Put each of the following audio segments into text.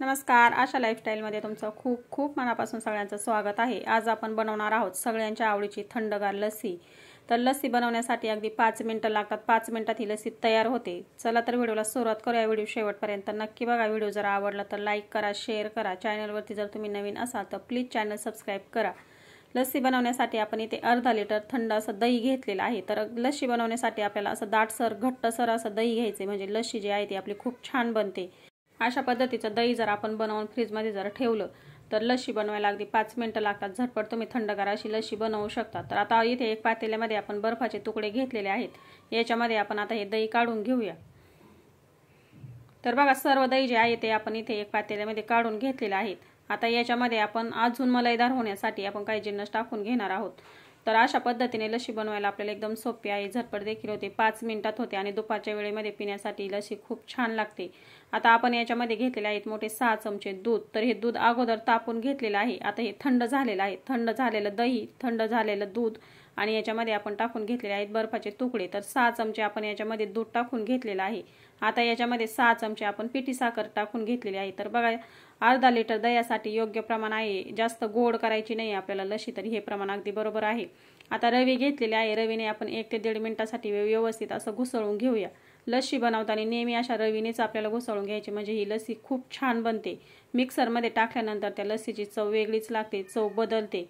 नमस्कार, आशा लाईफस्टाईलमध्ये तुमचं खूप खूप मनापासून सगळ्यांचं स्वागत आहे। आज आपण बनवणार आहोत सगळ्यांच्या आवडीची थंडगार लस्सी। तर लस्सी बनवण्यासाठी अगदी 5 मिनिटं लागतात। 5 मिनिटात ही लस्सी तयार होते। चला तर व्हिडिओला सुरुवात करूया। व्हिडिओ शेवटपर्यंत नक्की बघा। व्हिडिओ जर आवडला तर लाईक करा, शेअर करा। चॅनलवरती जर तुम्ही नवीन असाल तर प्लीज चॅनल सबस्क्राईब करा। लस्सी बनवण्यासाठी आपण इथे अर्धा लिटर थंड असं दही घेतलेलं आहे। तर लस्सी बनवण्यासाठी आपल्याला असं दाटसर घट्टसर असं दही घ्यायचे, म्हणजे लस्सी जी आहे ती आपली खूप छान बनते। अशा पद्धतीचं दही जर आपण बनवून फ्रीजमध्ये जर ठेवलं तर लस्सी बनवायला अगदी 5 मिनिटं लागतात। झटपट तुम्ही थंडगार अशी लस्सी बनवू शकता। तर आता इथे एक पातेल्यामध्ये आपण बर्फाचे तुकडे घेतलेले आहेत। याच्यामध्ये आपण आता हे दही काढून घेऊया। तर बघा, सर्व दही जे आहे ते आपण इथे एक पातेल्यामध्ये काढून घेतलेले आहेत। आता याच्यामध्ये आपण अजून मलाईदार होण्यासाठी आपण काही जिन्नस टाकून घेणार आहोत। तर अशा पद्धतीने लस्सी बनवायला आपल्याला एकदम सोपी आहे, झटपट देखील होते, 5 मिनिटात होते आणि दुपारच्या वेळेमध्ये पिण्यासाठी लस्सी खूप छान लागते। आता आपण याच्यामध्ये घेतलेले आहेत मोठे 6 चमचे दूध। तर हे दूध अगोदर तापून घेतलेलं आहे। आता हे थंड झालेलं आहे। थंड झालेलं दही, थंड झालेलं दूध आणि याच्यामध्ये आपण टाकून घेतलेले आहेत बर्फाचे तुकडे। तर 6 चमचे आपण याच्यामध्ये दूध टाकून घेतलेलं आहे। आता याच्यामध्ये 6 चमचे आपण पिठी साखर टाकून घेतलेली आहे। तर बघा, अर्धा लिटर दह्यासाठी योग्य प्रमाण आहे। जास्त गोड करायची नाही आपल्याला लस्सी, तर हे प्रमाण अगदी बरोबर आहे। आता रवी घेतलेले आहे। रवीने आपण 1 ते 1.5 मिनिटासाठी व्यवस्थित असं घुसळून घेऊया। लस्सी बनवताना नेहमी अशा रवीनेच आपल्याला घुसळून घ्यायची, म्हणजे ही लस्सी खूप छान बनते। मिक्सरमध्ये टाकल्यानंतर त्या लस्सीची चव वेगळीच लागते, चव बदलते।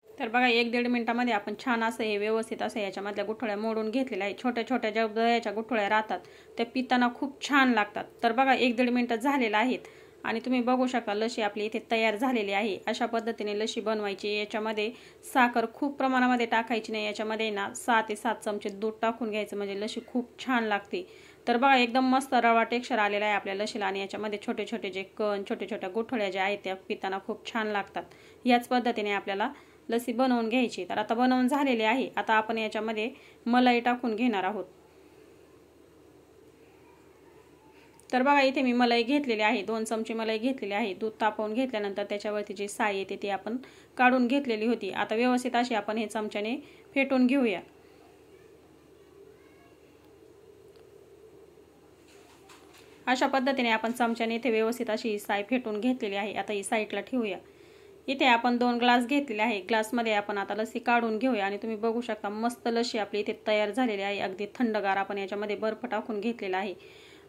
तर बघा, 1-1.5 मिनिटामध्ये आपण छान असं हे व्यवस्थित असं याच्यामधल्या गुठळ्या मोडून घेतलेल्या आहेत। छोट्या छोट्या ज्या दह्याच्या गुठळ्या राहतात त्या पिताना खूप छान लागतात। तर बघा, 1-1.5 मिनिटं झालेलं आहेत आणि तुम्ही बघू शकता लस्सी आपली इथे तयार झालेली आहे। अशा पद्धतीने लस्सी बनवायची। याच्यामध्ये साखर खूप प्रमाणामध्ये टाकायची नाही। याच्यामध्ये ना 6 ते 7 चमचे दूध टाकून घ्यायचं, म्हणजे लस्सी खूप छान लागते। तर बघा, एकदम मस्त रवा टेक्स्चर आलेला आहे आपल्या लस्सीला आणि याच्यामध्ये छोटे छोटे जे कण, छोट्या छोट्या गुठळ्या ज्या आहेत त्या पिताना खूप छान लागतात। याच पद्धतीने आपल्याला लस्सी बनवून घ्यायची। तर आता बनवून झालेली आहे। आता आपण याच्यामध्ये मलाई टाकून घेणार आहोत। तर बघा, इथे मी मलाई घेतलेली आहे, 2 चमचे मलाई घेतलेली आहे। दूध तापवून घेतल्यानंतर त्याच्यावरती जी साय येते ती आपण काढून घेतलेली होती। आता व्यवस्थित अशी आपण हे चमच्याने फेटून घेऊया। अशा पद्धतीने आपण चमच्याने इथे व्यवस्थित अशी साय फेटून घेतलेली आहे। आता ही साईडला ठेवूया। इथे आपण 2 ग्लास घेतलेले आहे। ग्लासमध्ये आपण आता लस्सी काढून घेऊया आणि तुम्ही बघू शकता मस्त लस्सी आपली इथे तयार झालेली आहे। अगदी थंडगार आपण याच्यामध्ये बर्फ टाकून घेतलेला आहे।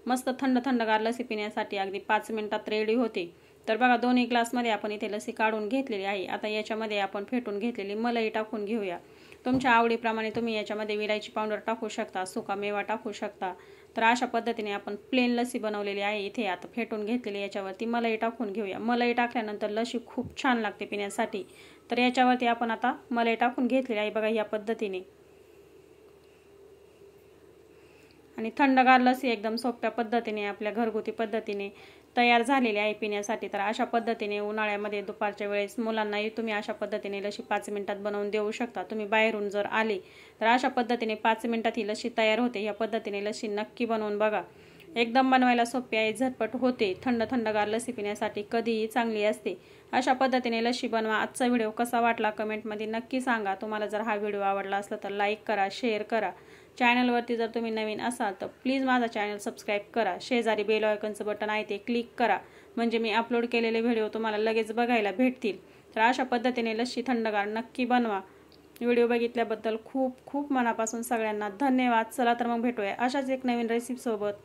मस्त थंडगार लस्सी पिण्यासाठी अगदी 5 मिनिटात रेडी होते। तर बघा, दोन्ही ग्लासमध्ये आपण इथे लस्सी काढून घेतलेली आहे। आता याच्यामध्ये आपण फेटून घेतलेली मलाई टाकून घेऊया। तुमच्या आवडीप्रमाणे तुम्ही याच्यामध्ये विलायची पावडर टाकू शकता, सुका मेवा टाकू शकता। तर अशा पद्धतीने आपण प्लेन लस्सी बनवलेली आहे। इथे आता फेटून घेतलेली याच्यावरती मलाई टाकून घेऊया। मलाई टाकल्यानंतर लस्सी खूप छान लागते पिण्यासाठी। तर याच्यावरती आपण आता मलाई टाकून घेतलेली आहे बघा या पद्धतीने। आणि थंडगार लस्सी एकदम सोप्या पद्धतीने आपल्या घरगुती पद्धतीने तयार झालेली आहे पिण्यासाठी। तर अशा पद्धतीने उन्हाळ्यामध्ये दुपारच्या वेळेस मुलांनाही तुम्ही अशा पद्धतीने लस्सी 5 मिनिटात बनवून देऊ शकता। तुम्ही बाहेरून जर आले तर अशा पद्धतीने 5 मिनिटात ही लस्सी तयार होते। या पद्धतीने लस्सी नक्की बनवून बघा। एकदम बनवायला सोपी आहे, झटपट होते। थंडगार लस्सी पिण्यासाठी कधीही चांगली असते। अशा पद्धतीने लस्सी बनवा। आजचा व्हिडिओ कसा वाटला कमेंटमध्ये नक्की सांगा। तुम्हाला जर हा व्हिडिओ आवडला असला तर लाईक करा, शेअर करा। चॅनलवरती जर तुम्ही नवीन असाल तर प्लीज माझा चॅनल सबस्क्राईब करा। शेजारी बेल आयकॉनचं बटन आहे ते क्लिक करा, म्हणजे मी अपलोड केलेले व्हिडिओ तुम्हाला लगेच बघायला भेटतील। तर अशा पद्धतीने लस्सी थंडगार नक्की बनवा। व्हिडिओ बघितल्याबद्दल खूप खूप मनापासून सगळ्यांना धन्यवाद। चला तर मग भेटूया अशाच एक नवीन रेसिपी सोबत।